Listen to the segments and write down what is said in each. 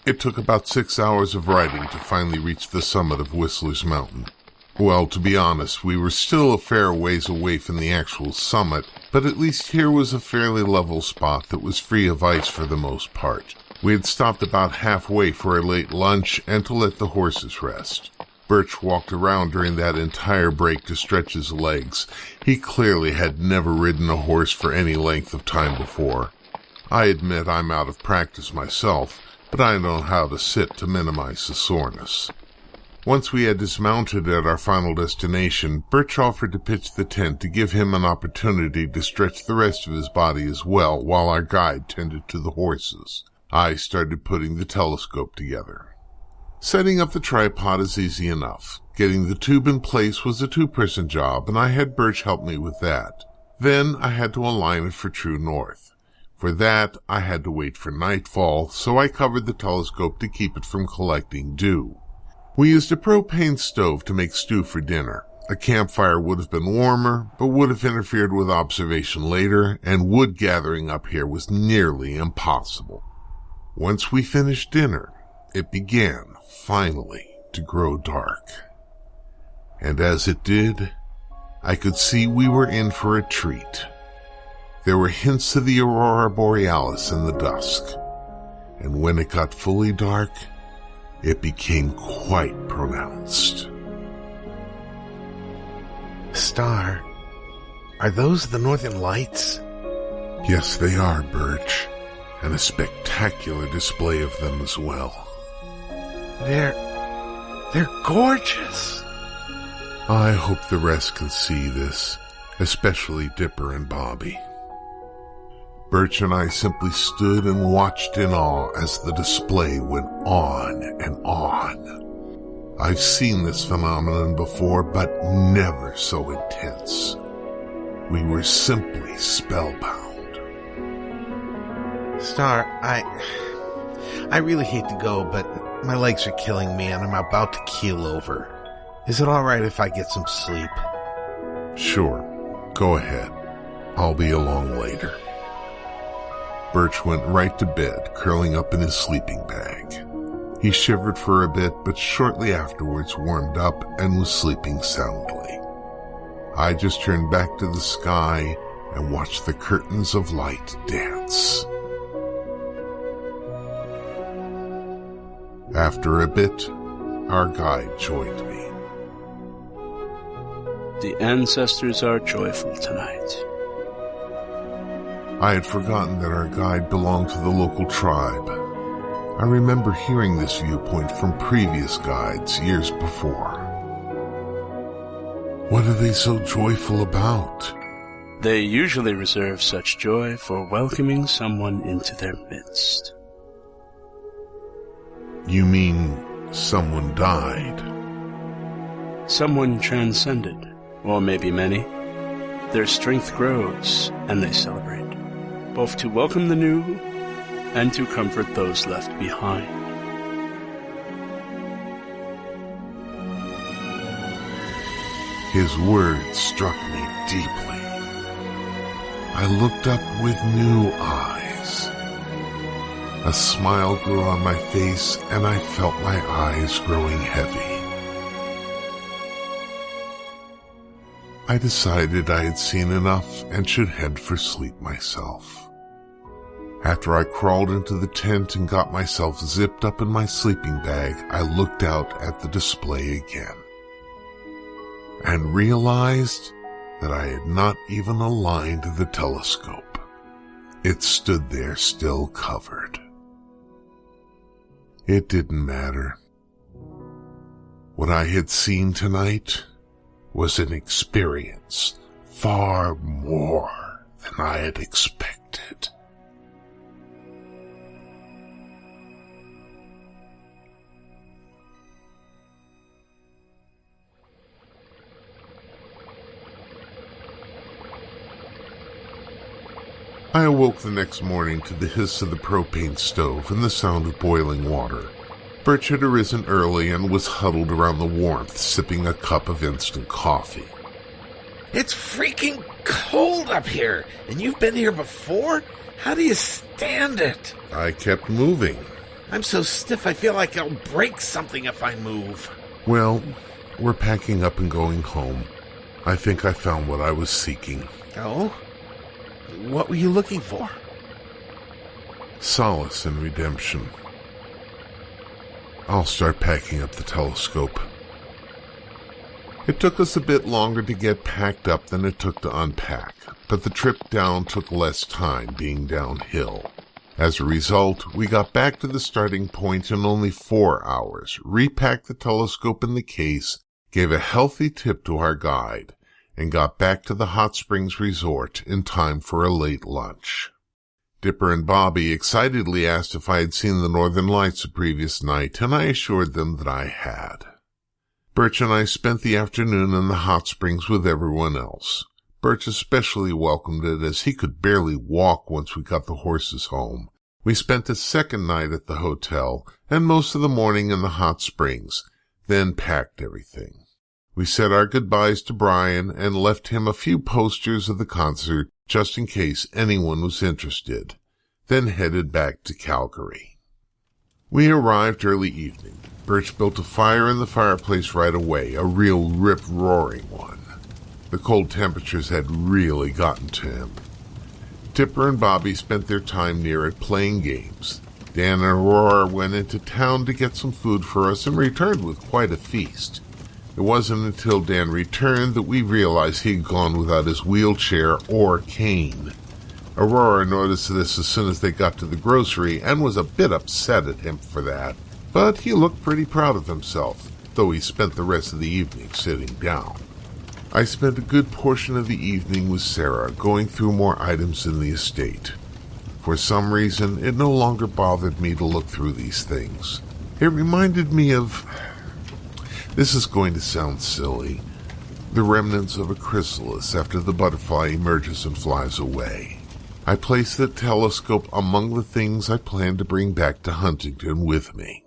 It took about 6 hours of riding to finally reach the summit of Whistler's Mountain. Well, to be honest, we were still a fair ways away from the actual summit, but at least here was a fairly level spot that was free of ice for the most part. We had stopped about halfway for a late lunch and to let the horses rest. Birch walked around during that entire break to stretch his legs. He clearly had never ridden a horse for any length of time before. I admit I'm out of practice myself, but I know how to sit to minimize the soreness. Once we had dismounted at our final destination, Birch offered to pitch the tent to give him an opportunity to stretch the rest of his body as well while our guide tended to the horses. I started putting the telescope together. Setting up the tripod is easy enough. Getting the tube in place was a two-person job, and I had Birch help me with that. Then I had to align it for true north. For that, I had to wait for nightfall, so I covered the telescope to keep it from collecting dew. We used a propane stove to make stew for dinner. A campfire would have been warmer, but would have interfered with observation later, and wood gathering up here was nearly impossible. Once we finished dinner, it began, finally, to grow dark. And as it did, I could see we were in for a treat. There were hints of the aurora borealis in the dusk, and when it got fully dark, it became quite pronounced. Star, are those the Northern Lights? Yes, they are, Birch, and a spectacular display of them as well. They're gorgeous. I hope the rest can see this, especially Dipper and Bobby. Birch and I simply stood and watched in awe as the display went on and on. I've seen this phenomenon before, but never so intense. We were simply spellbound. Star, I really hate to go, but my legs are killing me and I'm about to keel over. Is it all right if I get some sleep? Sure, go ahead. I'll be along later. Birch went right to bed, curling up in his sleeping bag. He shivered for a bit, but shortly afterwards warmed up and was sleeping soundly. I just turned back to the sky and watched the curtains of light dance. After a bit, our guide joined me. The ancestors are joyful tonight. I had forgotten that our guide belonged to the local tribe. I remember hearing this viewpoint from previous guides years before. What are they so joyful about? They usually reserve such joy for welcoming someone into their midst. You mean someone died? Someone transcended, or maybe many. Their strength grows, and they celebrate, both to welcome the new and to comfort those left behind. His words struck me deeply. I looked up with new eyes. A smile grew on my face, and I felt my eyes growing heavy. I decided I had seen enough and should head for sleep myself. After I crawled into the tent and got myself zipped up in my sleeping bag, I looked out at the display again and realized that I had not even aligned the telescope. It stood there still covered. It didn't matter. What I had seen tonight was an experience far more than I had expected. I awoke the next morning to the hiss of the propane stove and the sound of boiling water. Birch had arisen early and was huddled around the warmth, sipping a cup of instant coffee. It's freaking cold up here, and you've been here before? How do you stand it? I kept moving. I'm so stiff I feel like I'll break something if I move. Well, we're packing up and going home. I think I found what I was seeking. Oh? What were you looking for? Solace and redemption. I'll start packing up the telescope. It took us a bit longer to get packed up than it took to unpack, but the trip down took less time, being downhill. As a result, we got back to the starting point in only 4 hours, repacked the telescope in the case, gave a healthy tip to our guide, and got back to the Hot Springs Resort in time for a late lunch. Dipper and Bobby excitedly asked if I had seen the Northern Lights the previous night, and I assured them that I had. Birch and I spent the afternoon in the hot springs with everyone else. Birch especially welcomed it, as he could barely walk once we got the horses home. We spent a second night at the hotel, and most of the morning in the hot springs, then packed everything. We said our goodbyes to Brian and left him a few posters of the concert just in case anyone was interested, then headed back to Calgary. We arrived early evening. Birch built a fire in the fireplace right away, a real rip-roaring one. The cold temperatures had really gotten to him. Dipper and Bobby spent their time near it playing games. Dan and Aurora went into town to get some food for us and returned with quite a feast. It wasn't until Dan returned that we realized he'd gone without his wheelchair or cane. Aurora noticed this as soon as they got to the grocery and was a bit upset at him for that, but he looked pretty proud of himself, though he spent the rest of the evening sitting down. I spent a good portion of the evening with Sarah, going through more items in the estate. For some reason, it no longer bothered me to look through these things. It reminded me of... This is going to sound silly. The remnants of a chrysalis after the butterfly emerges and flies away. I placed the telescope among the things I planned to bring back to Huntington with me.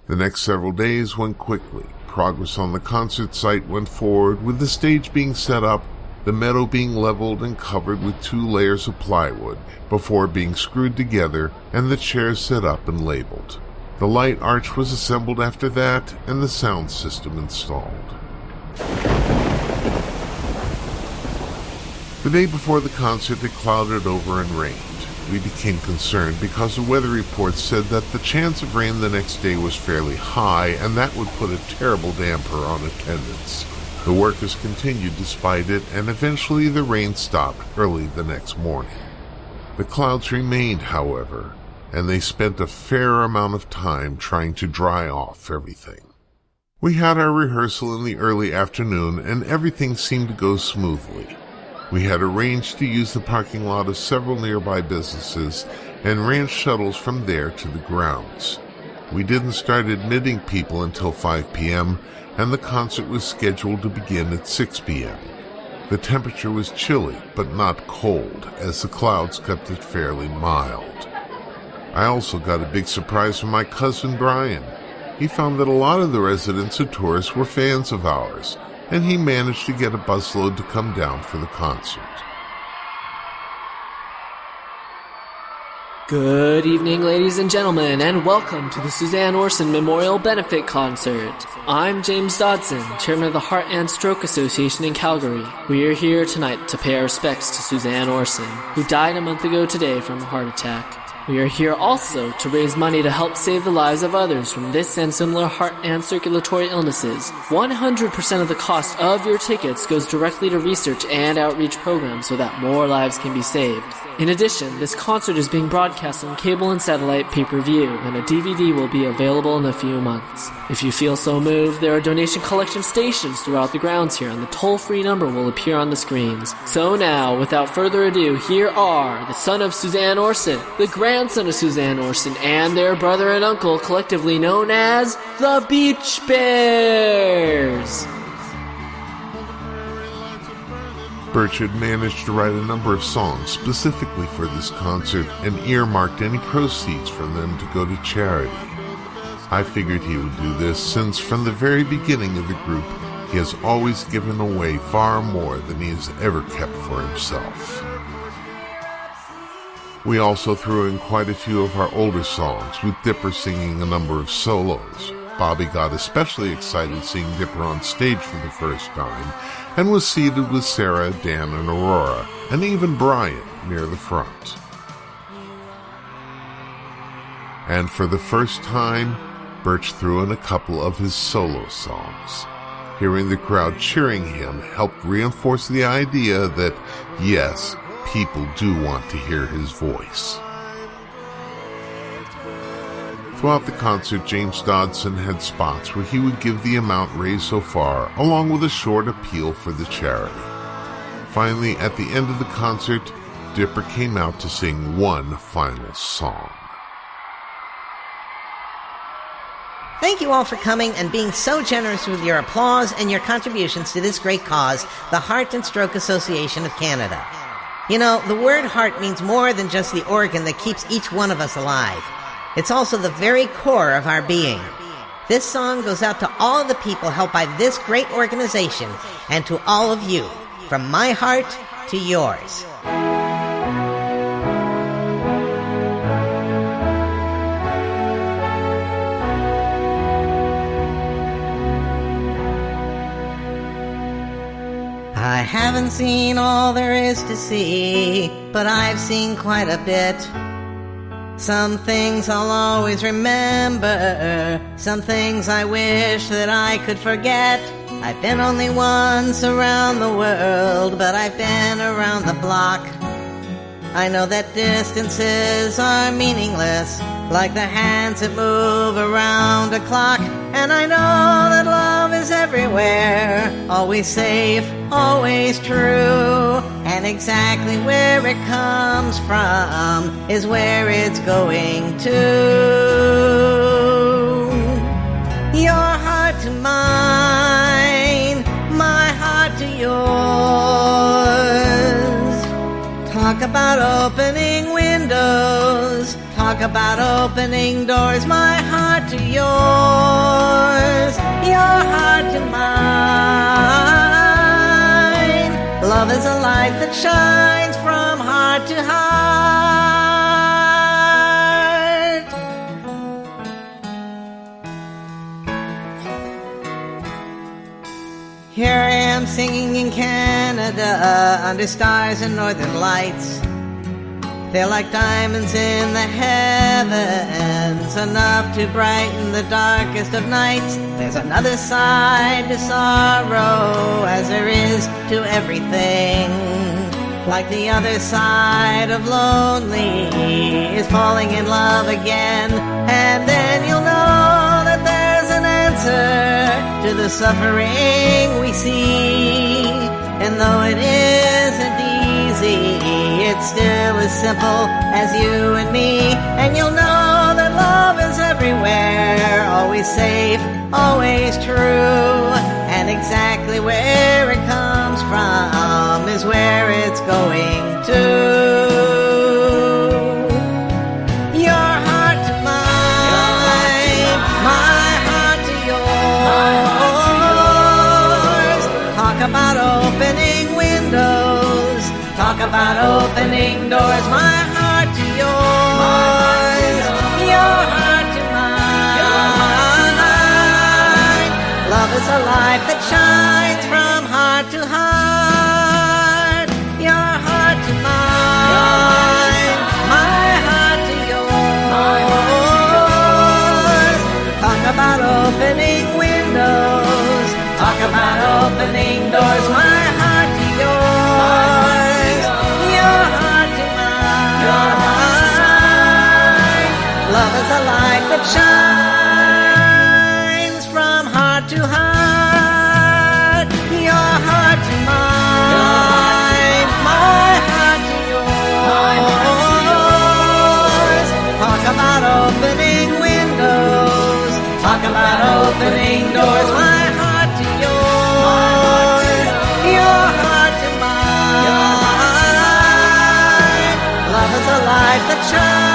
The next several days went quickly. Progress on the concert site went forward, with the stage being set up, the meadow being leveled and covered with 2 layers of plywood before being screwed together, and the chairs set up and labeled. The light arch was assembled after that, and the sound system installed. The day before the concert, it clouded over and rained. We became concerned because the weather report said that the chance of rain the next day was fairly high, and that would put a terrible damper on attendance. The workers continued despite it, and eventually the rain stopped early the next morning. The clouds remained, however, and they spent a fair amount of time trying to dry off everything. We had our rehearsal in the early afternoon, and everything seemed to go smoothly. We had arranged to use the parking lot of several nearby businesses and ran shuttles from there to the grounds. We didn't start admitting people until 5 p.m., and the concert was scheduled to begin at 6 p.m. The temperature was chilly, but not cold, as the clouds kept it fairly mild. I also got a big surprise from my cousin Brian. He found that a lot of the residents and tourists were fans of ours, and he managed to get a busload to come down for the concert. Good evening, ladies and gentlemen, and welcome to the Suzanne Orson Memorial Benefit Concert. I'm James Dodson, chairman of the Heart and Stroke Association in Calgary. We are here tonight to pay our respects to Suzanne Orson, who died a month ago today from a heart attack. We are here also to raise money to help save the lives of others from this and similar heart and circulatory illnesses. 100% of the cost of your tickets goes directly to research and outreach programs so that more lives can be saved. In addition, this concert is being broadcast on cable and satellite pay-per-view, and a DVD will be available in a few months. If you feel so moved, there are donation collection stations throughout the grounds here, and the toll-free number will appear on the screens. So now, without further ado, here are the son of Suzanne Orson, the grandson of Suzanne Orson, and their brother and uncle, collectively known as the Beach Bears. Birch had managed to write a number of songs specifically for this concert and earmarked any proceeds from them to go to charity. I figured he would do this since from the very beginning of the group he has always given away far more than he has ever kept for himself. We also threw in quite a few of our older songs, with Dipper singing a number of solos. Bobby got especially excited seeing Dipper on stage for the first time, and was seated with Sarah, Dan, and Aurora, and even Brian near the front. And for the first time, Birch threw in a couple of his solo songs. Hearing the crowd cheering him helped reinforce the idea that, yes, people do want to hear his voice. Throughout the concert, James Dodson had spots where he would give the amount raised so far, along with a short appeal for the charity. Finally, at the end of the concert, Dipper came out to sing one final song. Thank you all for coming and being so generous with your applause and your contributions to this great cause, the Heart and Stroke Association of Canada. You know, the word heart means more than just the organ that keeps each one of us alive. It's also the very core of our being. This song goes out to all of the people helped by this great organization and to all of you, from my heart to yours. I haven't seen all there is to see, but I've seen quite a bit. Some things I'll always remember, some things I wish that I could forget. I've been only once around the world, but I've been around the block. I know that distances are meaningless, like the hands that move around a clock. And I know that love is everywhere, always safe, always true. And exactly where it comes from is where it's going to. Your heart to mine, my heart to yours. Talk about opening windows, talk about opening doors. My heart to yours, your heart to mine. Love is a light that shines from heart to heart. Here I am singing in Canada under stars and northern lights. They're like diamonds in the heavens, enough to brighten the darkest of nights. There's another side to sorrow, as there is to everything. Like the other side of lonely is falling in love again. And then you'll know that there's an answer to the suffering we see. And though it isn't easy, it's still as simple as you and me. And you'll know that love is everywhere, always safe, always true. And exactly where it comes from is where it's going to. Your heart to mine, my heart to yours. Talk about opening windows, talk about opening doors. My heart to yours, your heart to mine. Love is a light that shines from heart to heart. Your heart to mine, my heart to yours. Talk about opening windows, talk about opening doors. My heart to yours, your heart to mine. Love is a light that shines from heart to heart. Your heart to mine, my heart to yours. Talk about opening windows, talk about opening doors. My heart to yours, your heart to mine. Love is a light that shines